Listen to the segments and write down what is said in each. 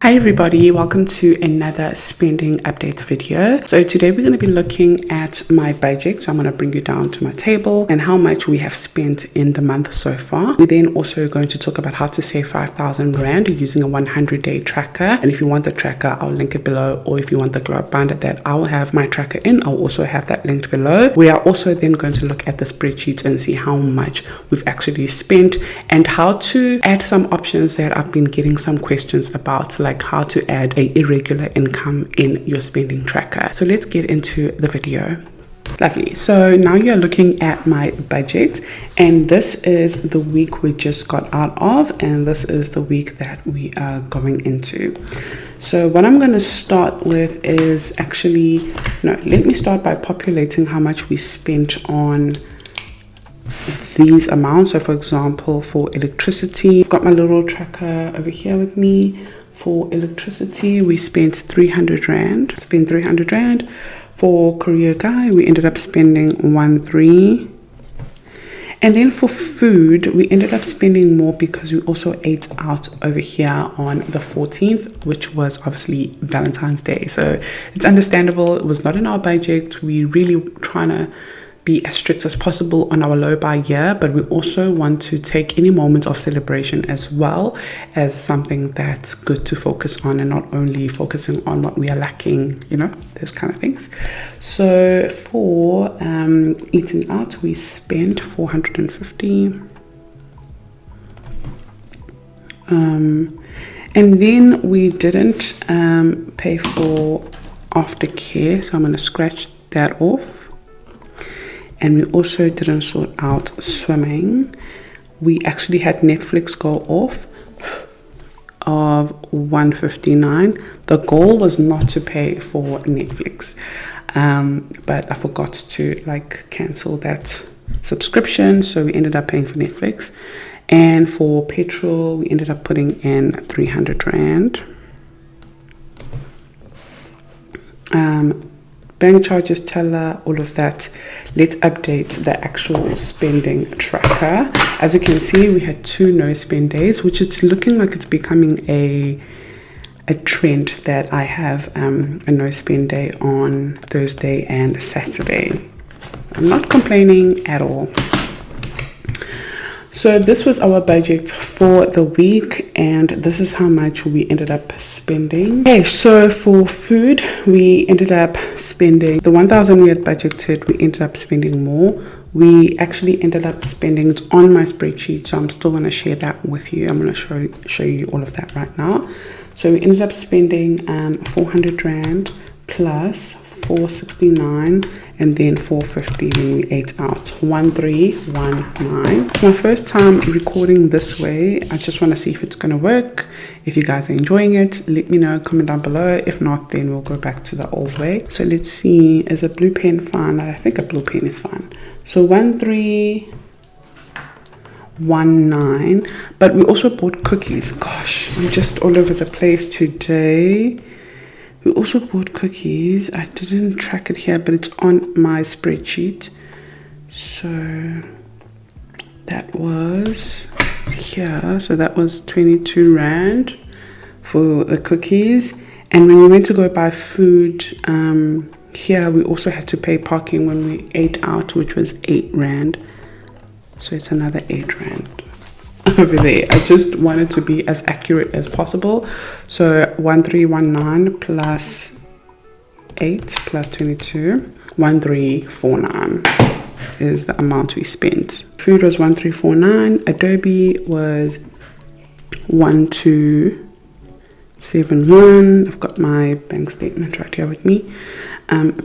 Hi everybody, welcome to another spending update video. So today we're going to be looking at my budget. So I'm going to bring you down to my table and how much we have spent in the month so far. We're then also going to talk about how to save 5,000 Rand using a 100-day tracker. And if you want the tracker, I'll link it below. Or if you want the globe binder that I will have my tracker in, I'll also have that linked below. We are also then going to look at the spreadsheet and see how much we've actually spent and how to add some options that I've been getting some questions about, like how to add a irregular income in your spending tracker. So let's get into the video. Lovely. So now you're looking at my budget, and this is the week we just got out of, and this is the week that we are going into. So what I'm going to start with is let me start by populating how much we spent on these amounts. So for example, for electricity, I've got my little tracker over here with me. For electricity, we spent 300 Rand. For Courier Guy, we ended up spending 1.3. And then for food, we ended up spending more because we also ate out over here on the 14th, which was obviously Valentine's Day. So it's understandable. It was not in our budget. We really trying to be as strict as possible on our low buy year, but we also want to take any moment of celebration as well as something that's good to focus on, and not only focusing on what we are lacking, those kind of things. So for eating out, we spent 450. And then we didn't pay for aftercare, so I'm going to scratch that off. And we also didn't sort out swimming. We actually had Netflix go off of 159. The goal was not to pay for Netflix, but I forgot to cancel that subscription, so we ended up paying for Netflix. And for petrol, we ended up putting in 300 Rand. Bank charges, teller, all of that. Let's update the actual spending tracker. As you can see, we had 2 no spend days, which it's looking like it's becoming a trend that I have a no spend day on Thursday and Saturday. I'm not complaining at all. So this was our budget for the week, and this is how much we ended up spending. Okay, so for food, we ended up spending the 1,000 we had budgeted. We ended up spending more. We actually ended up spending, it's on my spreadsheet, so I'm still going to share that with you. I'm going to show you all of that right now. So we ended up spending 400 Rand plus 469, and then 450 when we ate out. 1319. My first time recording this way. I just want to see if it's going to work. If you guys are enjoying it, let me know, comment down below. If not, then we'll go back to the old way. So let's see, is a blue pen fine? I think a blue pen is fine. So 1319, but we also bought cookies. Gosh, I'm just all over the place today. We also bought cookies. I didn't track it here, but it's on my spreadsheet. So that was here. So that was 22 Rand for the cookies. And when we went to go buy food, here we also had to pay parking when we ate out, which was 8 Rand. So it's another 8 Rand. Over there. I just wanted to be as accurate as possible. So 1319 plus 8 plus 22, 1349 is the amount we spent. Food was 1349. Adobe was 1271. I've got my bank statement right here with me.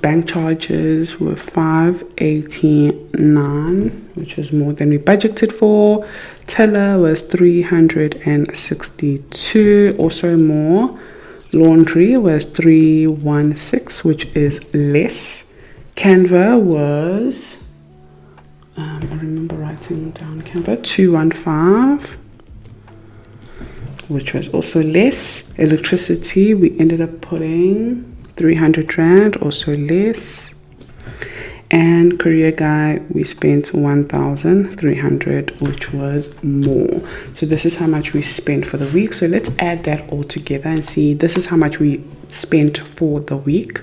Bank charges were 589, which was more than we budgeted for. Teller was 362, also more. Laundry was 316, which is less. Canva was, I remember writing down Canva, 215, which was also less. Electricity, we ended up putting 300 Rand, also less. And career guy, we spent 1,300, which was more. So this is how much we spent for the week. So let's add that all together and see. This is how much we spent for the week.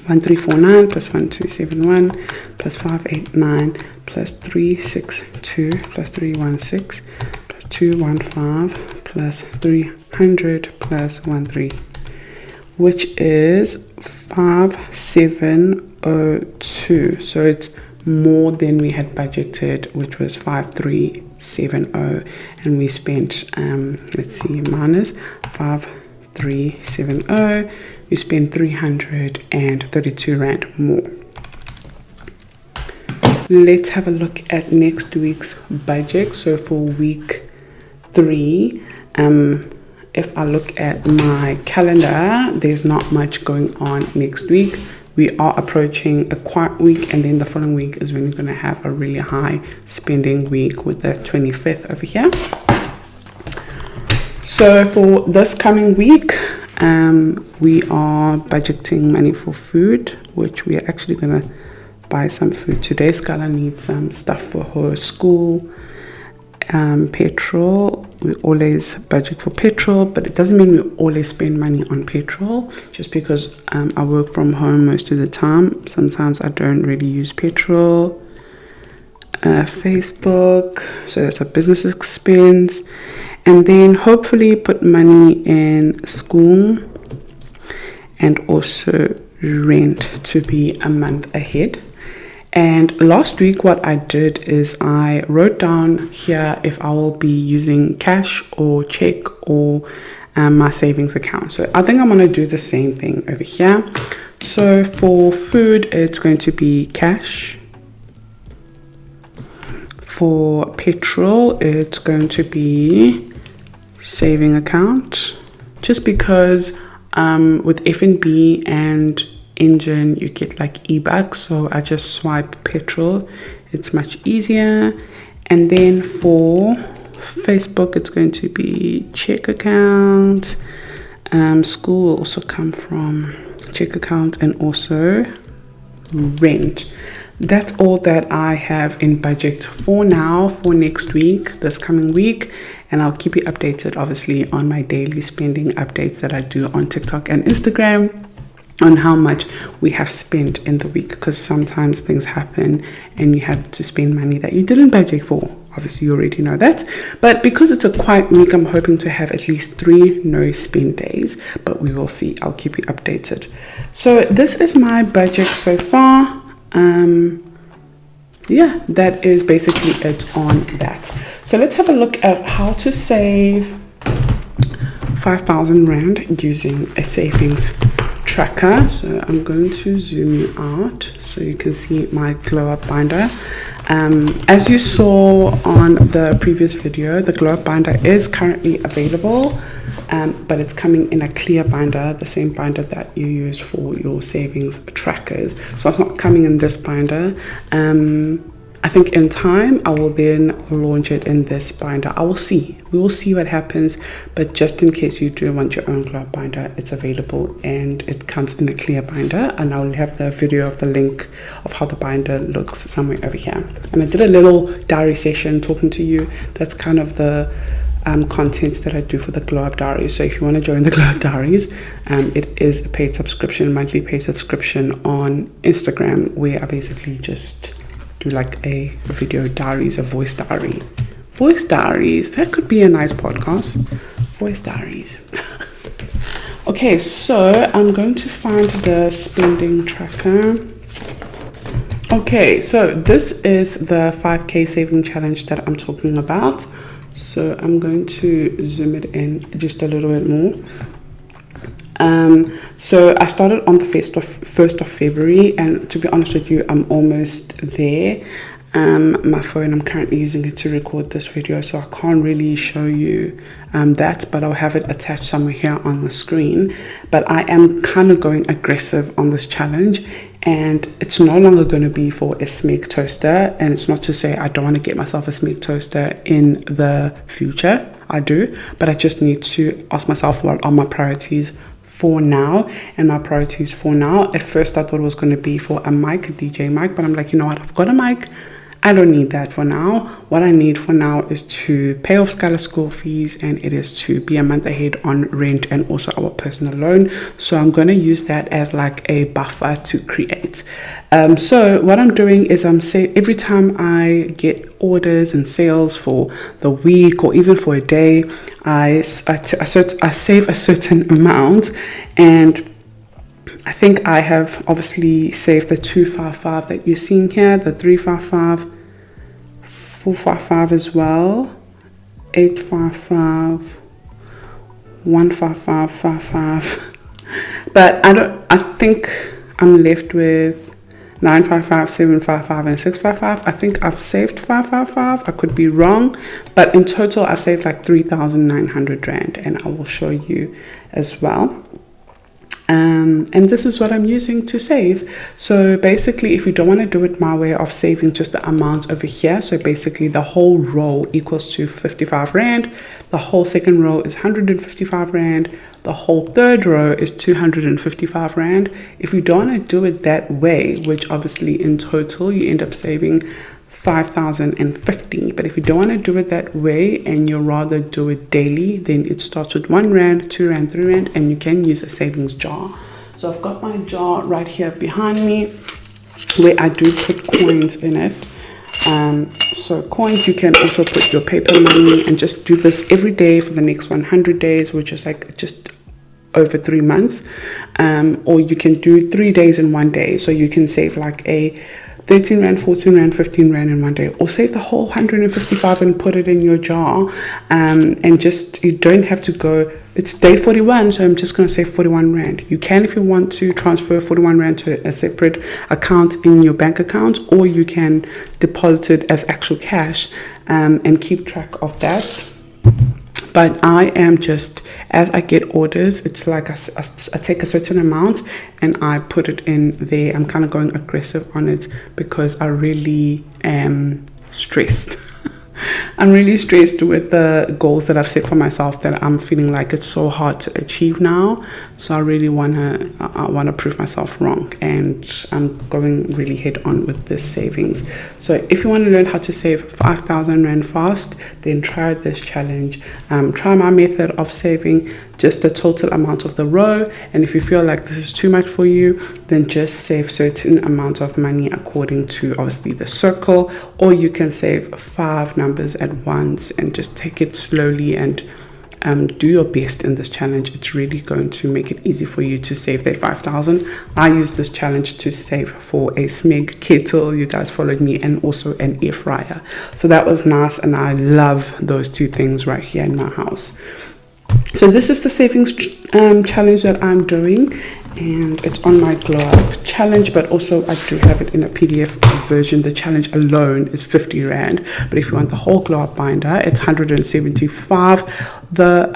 1349 plus 1271 plus 589 plus 362 plus 316 plus 215 plus 300 plus 13, which is 5702. So it's more than we had budgeted, which was 5370, and we spent let's see, minus 5370, we spent 332 rand more. Let's have a look at next week's budget. So for week 3, if I look at my calendar, there's not much going on next week. We are approaching a quiet week, and then the following week is when we're going to have a really high spending week with the 25th over here. So for this coming week, we are budgeting money for food, which we are actually going to buy some food today. Skylar needs some stuff for her school. Petrol, we always budget for petrol, but it doesn't mean we always spend money on petrol, just because I work from home most of the time. Sometimes I don't really use petrol. Facebook, so that's a business expense. And then hopefully put money in school, and also rent to be a month ahead. And last week what I did is I wrote down here if I will be using cash or check or my savings account. So I think I'm going to do the same thing over here. So for food, it's going to be cash. For petrol, it's going to be saving account, just because with F&B and engine you get like e-bucks, so I just swipe petrol, it's much easier. And then for Facebook, it's going to be check account. School will also come from check account, and also rent. That's all that I have in budget for now, for next week, this coming week. And I'll keep you updated, obviously, on my daily spending updates that I do on TikTok and Instagram, on how much we have spent in the week, because sometimes things happen and you have to spend money that you didn't budget for. Obviously, you already know that. But because it's a quiet week, I'm hoping to have at least 3 no spend days, but we will see. I'll keep you updated. So this is my budget so far. Yeah, that is basically it on that. So let's have a look at how to save 5,000 rand using a savings tracker. So I'm going to zoom you out so you can see my glow up binder. As you saw on the previous video, the glow up binder is currently available, but it's coming in a clear binder, the same binder that you use for your savings trackers. So it's not coming in this binder. I think in time I will then launch it in this binder. I will see. We will see what happens, but just in case you do want your own glow up binder, it's available and it comes in a clear binder, and I'll have the video of the link of how the binder looks somewhere over here. And I did a little diary session talking to you. That's kind of the contents that I do for the glow up diary. So if you want to join the glow up diaries, it is a paid subscription, monthly paid subscription on Instagram, where I basically just do like a video diaries, a voice diary. Voice diaries, that could be a nice podcast. Voice diaries. Okay, so I'm going to find the spending tracker. Okay, so this is the 5K saving challenge that I'm talking about. So I'm going to zoom it in just a little bit more. So I started on the 1st of February, and to be honest with you, I'm almost there. My phone, I'm currently using it to record this video, so I can't really show you that, but I'll have it attached somewhere here on the screen. But I am kind of going aggressive on this challenge, and it's no longer going to be for a Smeg toaster. And it's not to say I don't want to get myself a Smeg toaster in the future. I do, but I just need to ask myself what are my priorities for now. And my priorities for now, at first I thought it was going to be for a mic, a DJ mic, but I'm like, you know what, I've got a mic. I don't need that for now. What I need for now is to pay off Skylar's school fees, and it is to be a month ahead on rent and also our personal loan. So I'm going to use that as like a buffer to create. So what I'm doing is every time I get orders and sales for the week or even for a day, I save a certain amount. And I think I have obviously saved the 255 that you're seeing here, the 355, 455 as well, 855, 155, 55. But I think I'm left with 955, 755, and 655. I think I've saved 555. I could be wrong, but in total I've saved like 3,900 Rand, and I will show you as well. And this is what I'm using to save. So basically, if you don't want to do it my way of saving just the amount over here, so basically the whole row equals to 55 Rand, the whole second row is 155 Rand, the whole third row is 255 Rand. If you don't want to do it that way, which obviously in total you end up saving 5,050, but if you don't want to do it that way and you'd rather do it daily, then it starts with 1 Rand, 2 Rand, 3 Rand, and you can use a savings jar. So I've got my jar right here behind me where I do put coins in it. So coins, you can also put your paper money and just do this every day for the next 100 days, which is like just over 3 months. Or you can do 3 days in 1 day, so you can save like a 13 Rand, 14 Rand, 15 Rand in 1 day, or save the whole 155 and put it in your jar. And just, you don't have to go, it's day 41, so I'm just going to save 41 Rand. You can, if you want to, transfer 41 Rand to a separate account in your bank account, or you can deposit it as actual cash and keep track of that. But I am just, as I get orders, it's like I take a certain amount and I put it in there. I'm kind of going aggressive on it because I really am stressed. I'm really stressed with the goals that I've set for myself that I'm feeling like it's so hard to achieve now. So I really want to prove myself wrong, and I'm going really head on with this savings. So if you want to learn how to save 5,000 Rand fast, then try this challenge. Try my method of saving just the total amount of the row, and if you feel like this is too much for you, then just save certain amount of money according to obviously the circle, or you can save 5 numbers at once and just take it slowly and do your best in this challenge. It's really going to make it easy for you to save that 5,000. I use this challenge to save for a Smeg kettle, you guys followed me, and also an air fryer. So that was nice, and I love those 2 things right here in my house. So this is the savings challenge that I'm doing, and it's on my glow up challenge, but also I do have it in a PDF version. The challenge alone is 50 Rand, but if you want the whole glow up binder, it's 175. The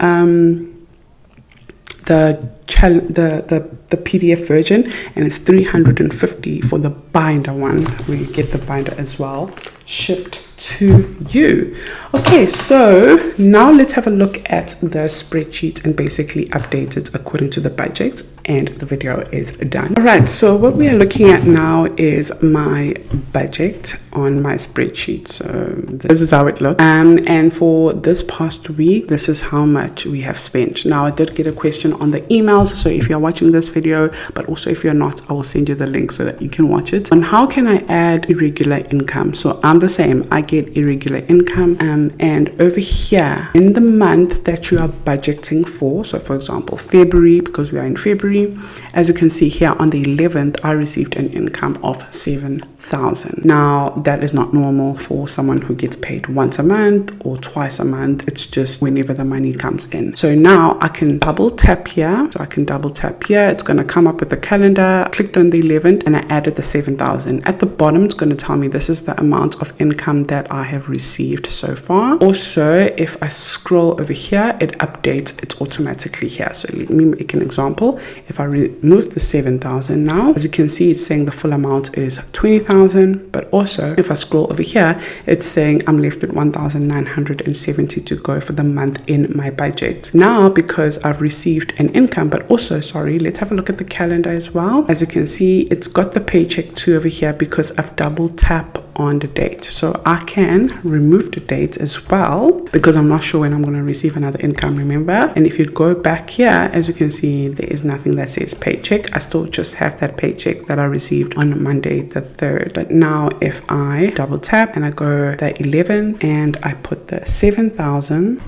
PDF version, and it's 350 for the binder one, where you get the binder as well shipped to you. Okay, so now let's have a look at the spreadsheet and basically update it according to the budget, and the video is done. All right, so what we are looking at now is my budget on my spreadsheet. So this is how it looks, and for this past week, this is how much we have spent. Now I did get a question on the emails, so if you're watching this video, but also if you're not, I will send you the link so that you can watch it. And how can I add irregular income? So I'm the same, I get irregular income, and over here in the month that you are budgeting for, so for example February, because we are in February, as you can see here on the 11th, I received an income of 7,000. Now that is not normal for someone who gets paid once a month or twice a month. It's just whenever the money comes in. So now I can double tap here. So I can double tap here. It's going to come up with the calendar. I clicked on the 11th and I added the 7,000. At the bottom, it's going to tell me this is the amount of income that I have received so far. Also, if I scroll over here, it updates it automatically here. So let me make an example. If I remove the 7,000 now, as you can see, it's saying the full amount is 20,000. R5000, but also if I scroll over here, it's saying I'm left with 1,970 to go for the month in my budget. Now, because I've received an income, but also, sorry, let's have a look at the calendar as well. As you can see, it's got the paycheck too over here because I've double tapped on the date. So I can remove the date as well because I'm not sure when I'm going to receive another income, remember? And if you go back here, as you can see, there is nothing that says paycheck. I still just have that paycheck that I received on Monday the 3rd. But now if I double tap and I go the 11 and I put the 7,000,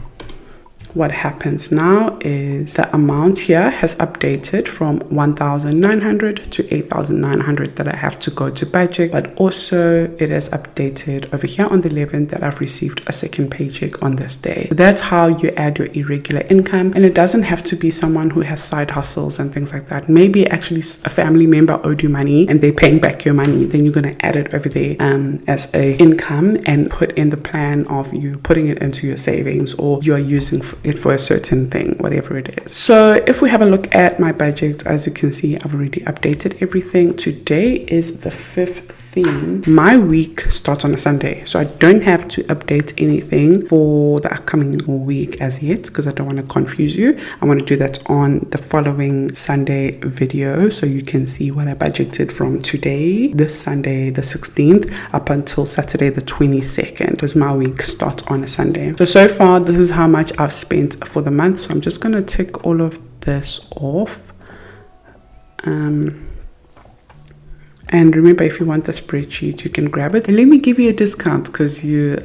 what happens now is the amount here has updated from 1,900 to 8,900 that I have to go to budget, but also it has updated over here on the 11th that I've received a second paycheck on this day. So that's how you add your irregular income, and it doesn't have to be someone who has side hustles and things like that. Maybe actually a family member owed you money and they're paying back your money, then you're going to add it over there as a income and put in the plan of you putting it into your savings, or you are using it for a certain thing, whatever it is. So if we have a look at my budget, as you can see, I've already updated everything. Today is the 5th. My week starts on a Sunday, so I don't have to update anything for the upcoming week as yet because I don't want to confuse you. I want to do that on the following Sunday video so you can see what I budgeted from today, this Sunday the 16th, up until Saturday the 22nd, because my week starts on a Sunday. So far this is how much I've spent for the month. So I'm just going to tick all of this off. And remember, if you want the spreadsheet, you can grab it. And let me give you a discount because you're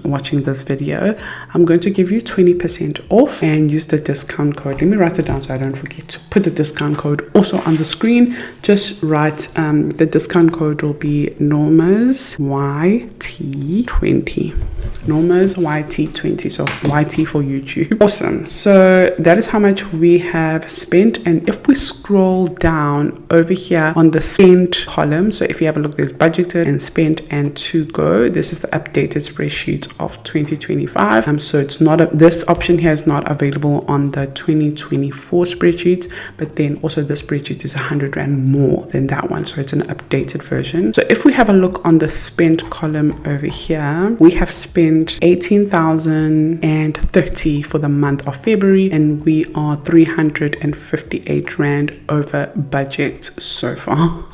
watching this video. I'm going to give you 20% off and use the discount code. Let me write it down so I don't forget to put the discount code also on the screen. Just write, the discount code will be NOMAZYT20. NOMAZYT20, so YT for YouTube. Awesome. So that is how much we have spent. And if we scroll down over here on the spend column, so if you have a look, there's budgeted and spent and to go. This is the updated spreadsheet of 2025. So it's not this option here is not available on the 2024 spreadsheet, but then also the spreadsheet is 100 Rand more than that one, so it's an updated version. So if we have a look on the spent column over here, we have spent 18,030 for the month of February, and we are 358 Rand over budget so far.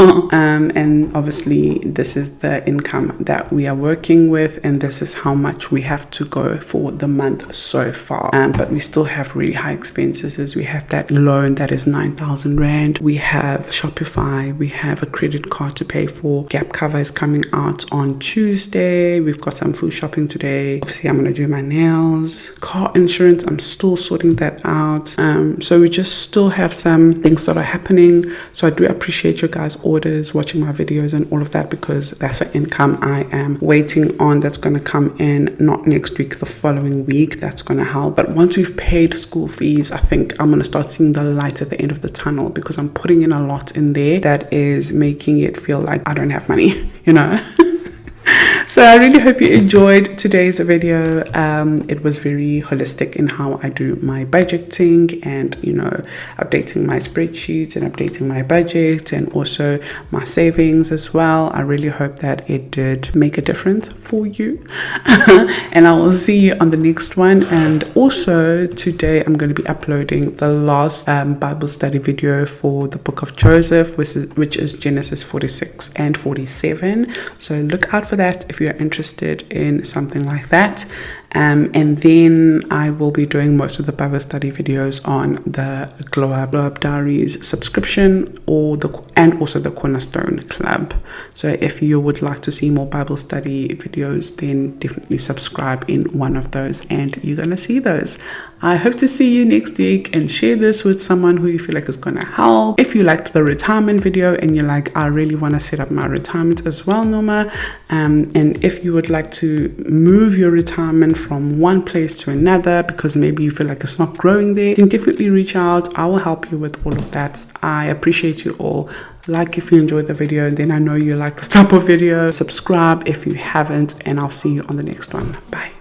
And obviously this is the income that we are working with, and this is how much we have to go for the month so far. But we still have really high expenses. As we have that loan that is 9,000 Rand, we have Shopify, we have a credit card to pay for, gap cover is coming out on Tuesday, we've got some food shopping today, obviously I'm going to do my nails, car insurance, I'm still sorting that out. So we just still have some things that are happening. So I do appreciate your guys' orders, watching my videos and all of that, because that's an income I am waiting on that's going to come in, not next week, the following week. That's going to help. But once we've paid school fees, I think I'm going to start seeing the light at the end of the tunnel, because I'm putting in a lot in there that is making it feel like I don't have money, you know. So I really hope you enjoyed today's video. It was very holistic in how I do my budgeting and, you know, updating my spreadsheets and updating my budget and also my savings as well. I really hope that it did make a difference for you. And I will see you on the next one. And also today I'm going to be uploading the last Bible study video for the book of Joseph, which is Genesis 46 and 47. So look out for that if you're interested in something like that. And then I will be doing most of the Bible study videos on the Glow Up Diaries subscription and also the Cornerstone Club. So if you would like to see more Bible study videos, then definitely subscribe in one of those and you're going to see those. I hope to see you next week, and share this with someone who you feel like is going to help. If you liked the retirement video and you're like, I really want to set up my retirement as well, Noma, and if you would like to move your retirement from one place to another because maybe you feel like it's not growing there, then definitely reach out. I will help you with all of that. I appreciate you all. Like if you enjoyed the video, then I know you like this type of video. Subscribe if you haven't, and I'll see you on the next one. Bye.